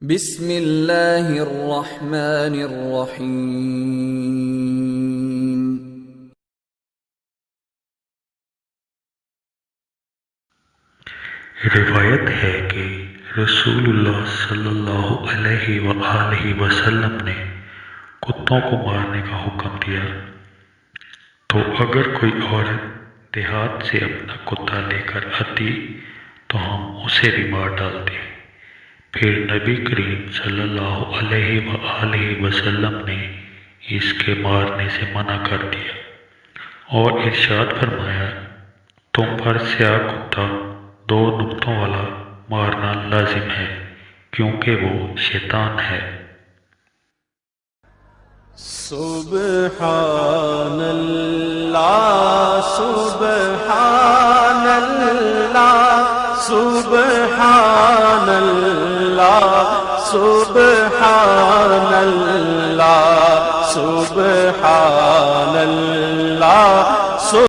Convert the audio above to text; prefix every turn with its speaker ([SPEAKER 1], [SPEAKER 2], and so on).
[SPEAKER 1] بسم اللہ الرحمن الرحیم۔
[SPEAKER 2] روایت ہے کہ رسول اللہ صلی اللہ علیہ وآلہ وسلم نے کتوں کو مارنے کا حکم دیا، تو اگر کوئی عورت دیہات سے اپنا کتا لے کر آتی تو ہم اسے بھی مار ڈالتے۔ پھر نبی کریم صلی اللہ علیہ وآلہ وسلم نے اس کے مارنے سے منع کر دیا اور ارشاد فرمایا، تم پر سیاہ کتا دو نقطوں والا مارنا لازم ہے، کیونکہ وہ شیطان ہے۔
[SPEAKER 3] سبحان اللہ سبحان اللہ سبحان اللہ سبحان اللہ سبحان اللہ